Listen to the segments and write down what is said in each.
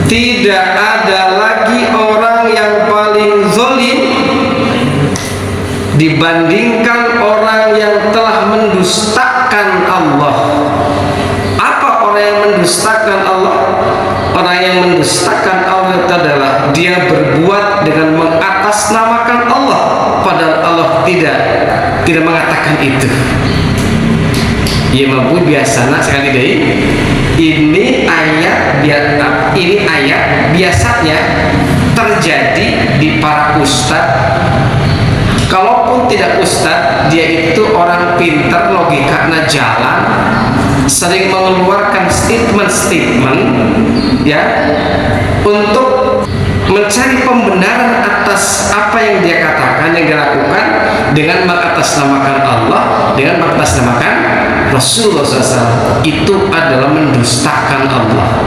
tidak ada lagi orang yang paling zalim dibandingkan orang yang telah mendustakan Allah. Apa orang yang mendustakan Allah? Orang yang mendustakan Allah itu adalah dia berbuat dengan mengatasnamakan Allah, padahal Allah tidak mengatakan itu. Ya mampu biasanya sekali deh. Ini ayat biasanya terjadi di para ustadz. Kalaupun tidak ustadz, dia itu orang pintar, logikanya jalan, sering mengeluarkan statement-statement ya untuk mencari pembenaran atas apa yang dia katakan, yang dia lakukan, dengan mengatasnamakan Allah, dengan mengatasnamakan Rasulullah SAW. Itu adalah mendustakan Allah.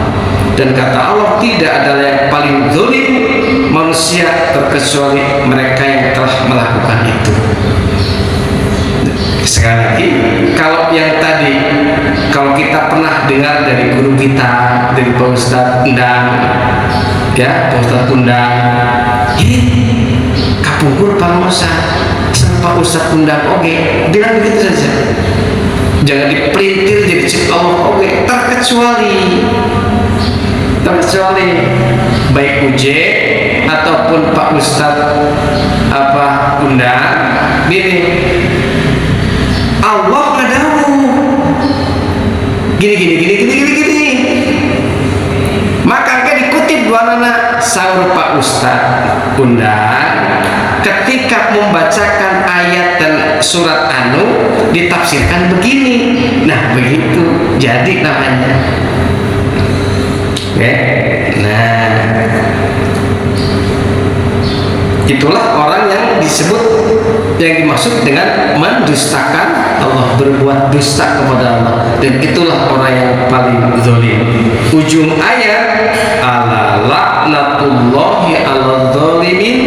Dan kata Allah, tidak ada yang paling zalim manusia terkecuali mereka yang telah melakukan itu. Sekali lagi, kalau yang tadi, kalau kita pernah dengar dari guru kita, dari Pak Ustadz Undang, ya Pak Ustadz Undang, kapungkur Pak Ustadz, Pak Ustadz Undang, oke, bilang begitu saja. Jangan dipelintir jadi cip Allah, oke, terkecuali baik UJ ataupun Pak Ustadz Undang, gini, Allah ngadawu gini. Maka kan dikutip dua anak sahur Pak Ustadz Undang ketika membacakan ayat dan surat Anu ditafsirkan begini. Nah begitu jadi namanya. Oke. Nah itulah orang yang disebut, yang dimaksud dengan mendustakan Allah, berbuat dusta kepada Allah, dan itulah orang yang paling zalim. Ujung ayat, ala laknatullahi ala zalimin.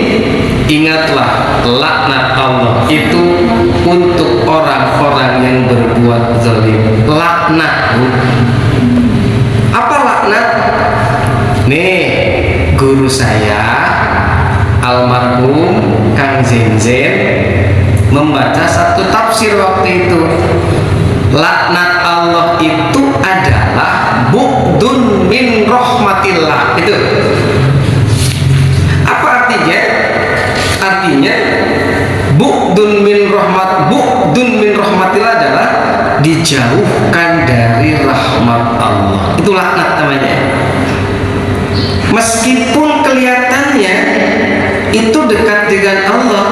Ingatlah laknat Allah itu untuk orang-orang yang berbuat zalim. Laknat. Apa laknat? Nih guru saya almarhum Kang Zenzen membaca satu tafsir waktu itu. Laknat Allah itu adalah bu'dun min rahmatillah. Itu apa artinya? Artinya bu'dun min rahmatillah adalah dijauhkan dari rahmat Allah. Itu laknat namanya. Meskipun kelihatannya itu dekat dengan Allah,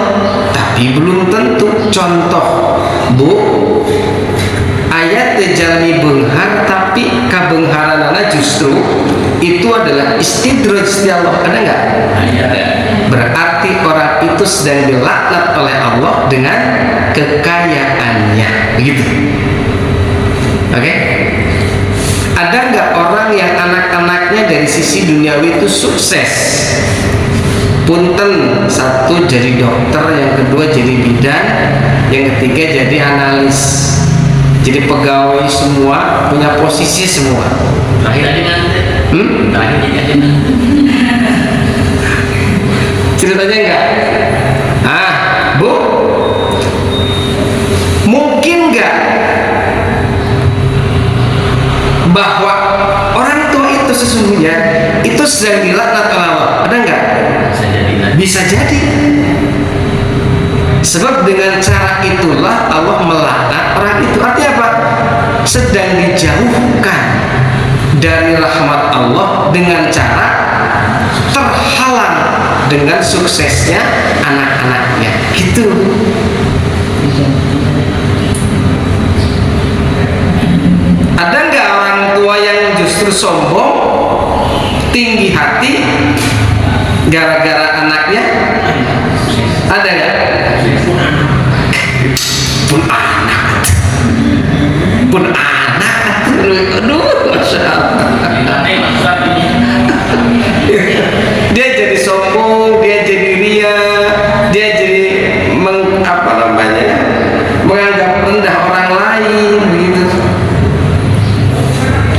tapi belum tentu. Contoh, Bu, ayat jalmi benghar tapi kabengharanana justru itu adalah istidraj di Allah. Ada nggak? Berarti orang itu sedang dilaknat oleh Allah dengan kekayaannya, begitu. Oke? Ada nggak orang yang anak-anaknya dari sisi duniawi itu sukses? Punten, satu jadi dokter, yang kedua jadi bidan, yang ketiga jadi analis, jadi pegawai semua, punya posisi semua. Terakhir di mana? Terakhir di mana? Ceritanya enggak? Bu, mungkin enggak bahwa orang tua itu sesungguhnya itu sedang dilaknat oleh Allah? Ada enggak? Bisa jadi. Sebab dengan cara itulah Allah melaknat orang itu. Artinya apa? Sedang dijauhkan dari rahmat Allah dengan cara terhalang dengan suksesnya anak-anaknya. Gitu. Ada nggak orang tua yang justru sombong, tinggi hati gara-gara anaknya? Ada nggak? Pun anak, aduh, masya Allah. Dia jadi sombong, dia jadi ria, dia jadi menganggap rendah orang lain, begitu.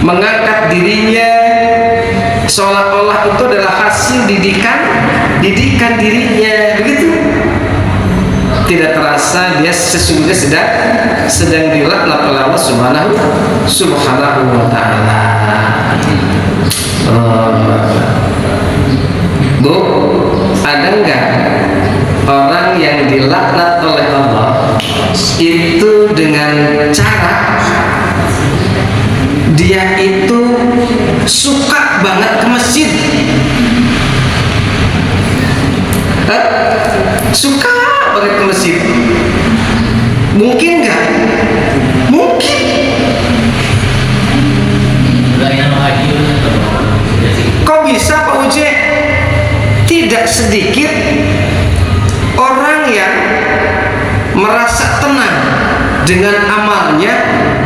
Mengangkat dirinya seolah-olah seolah itu adalah hasil didikan dirinya, begitu. Tidak terasa dia sesungguhnya sedang dilaknat oleh Allah Subhanahu wa taala. Bu, ada enggak orang yang dilaknat oleh Allah itu dengan cara dia itu suka banget ke masjid? Suka banget ke masjid. Mungkin nggak? Mungkin. Kok bisa Pak Uje? Tidak sedikit orang yang merasa tenang dengan amalnya,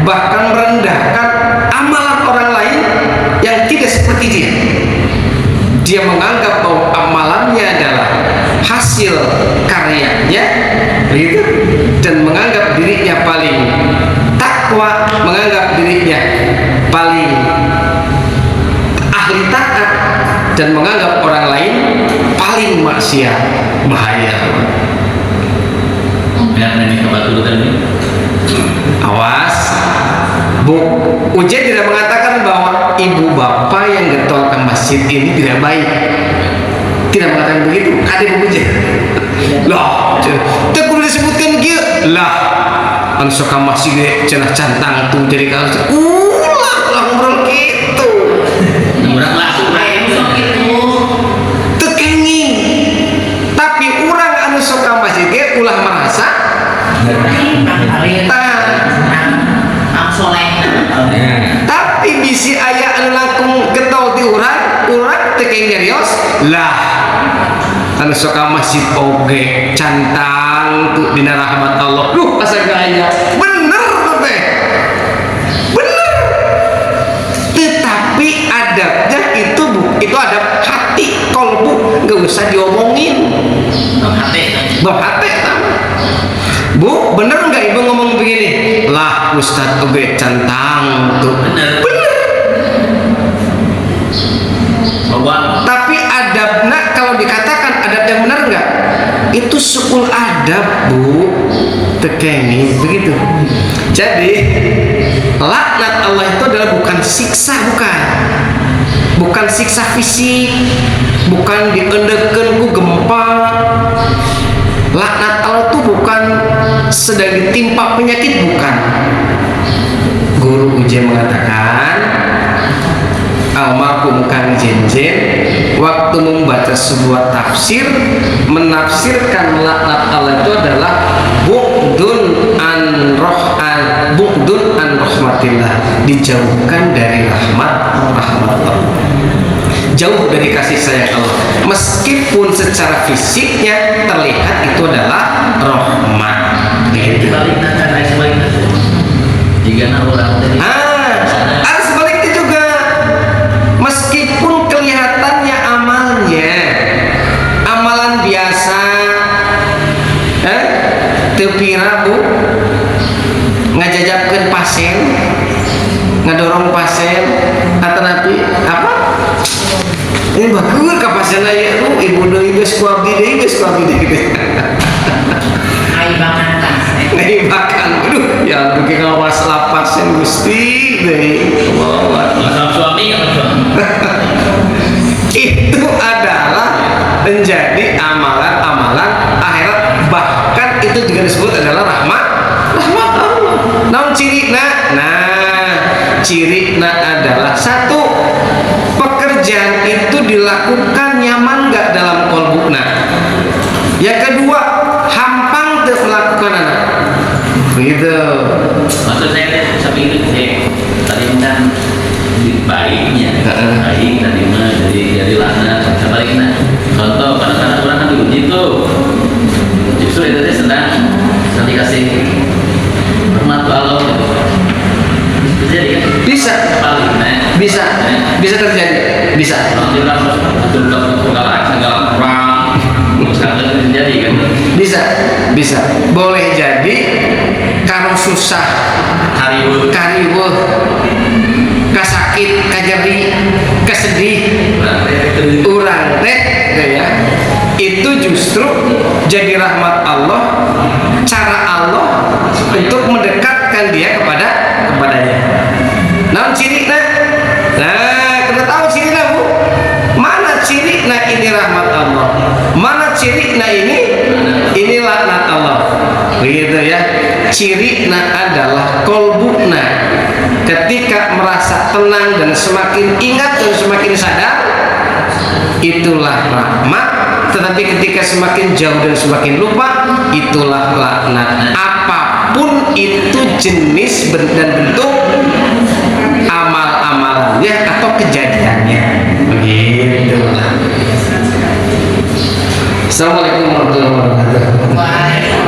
bahkan merendahkan amalan orang lain yang tidak seperti dia. Dia menganggap bahwa amalannya adalah hasil karyanya, begitu, dan menganggap dirinya paling takwa, menganggap dirinya paling ahli taat, dan menganggap orang lain paling maksiat. Bahaya. Awas, Bu. Ujian tidak mengatakan bahwa ibu bapak yang getolkan masjid ini tidak baik. Tidak mengatakan begitu. Ada Ibu Ujian. Lah, tidak perlu disebutkan gitu. Lah, anu suka masjid cenah cantang tuh jadi kalau ulah ngobrol gitu. Urang langsung ae sok kitu. Teu kenging. Tapi urang anu suka masjid ge ulah merasa tapi bisi aya anu langkung getol ti urang teu kenging nyarios lah anu suka masjid oge cantang tuh dina rahmat Allah. Duh asa gaya bener teh, bener. Tetapi adabnya itu adab hati, kolbu, nggak usah diomongin. Bab hati. Bu, bener nggak ibu ngomong begini? Lah Ustadz oge cantang tuh. Bener. Tapi adabnya kalau dikatakan adab yang benar nggak? Itu sukul adab, Bu. Tekeni begitu. Jadi laknat Allah itu adalah bukan siksa, bukan siksa fisik, bukan diendekeun ku gempa. Laknat Allah itu bukan sedang ditimpa penyakit, bukan. Guru Ujian mengatakan, almarhum Kang Jenjen waktu membaca sebuah tafsir menafsirkan laknat Allah itu adalah bu'dun an rahmatillah, dijauhkan dari rahmat Allah, jauh dari kasih sayang Allah, meskipun secara fisiknya terlihat itu adalah rahmat. Gitu. Ada sebaliknya juga, meskipun kelihatannya amalan biasa, teu pira Bu, ngajajabkeun pasien, ngadorong pasien, atau nabi apa? Ini bagus ka pasien aya lu ibu deui geus ku abdi deui makan. Aduh, ya mungkin ngawas lah pasien Gusti deui. Suami. Itu adalah menjadi amalan-amalan akhirat, bahkan itu juga disebut adalah rahmat Allah. Naon cirina? Cirina adalah satu, pekerjaan itu dilakukan nyaman nggak dalam kolbuna. Yang kedua, hampang tuh melakukan anak. Begitu. Maksud saya sampai itu tadi kan baiknya, baik tadi mah jadi laknat sebaliknya. Contoh kadang-kadang orang kan diuji tuh, justru itu dia sedang dikasih rahmat Allah. Jadi kan bisa terjadi, bisa. Nanti orang betul segala orang terjadi kan? Bisa. Boleh jadi kalau susah, kariweuh, kasakit, kajeri, kesedih urang teh ya, itu justru jadi rahmat Allah, cara Allah untuk mendekatkan dia kepadanya. Nah, ciri kita tahu ciri Bu. Mana ciri ini rahmat Allah, mana ciri ini laknat Allah, begitu ya. Ciri adalah kolbuna, ketika merasa tenang dan semakin ingat dan semakin sadar, itulah rahmat. Tetapi ketika semakin jauh dan semakin lupa, itulah laknat. Apapun itu jenis dan bentuk amal-amalannya atau kejadiannya, begitu. Assalamualaikum warahmatullahi wabarakatuh.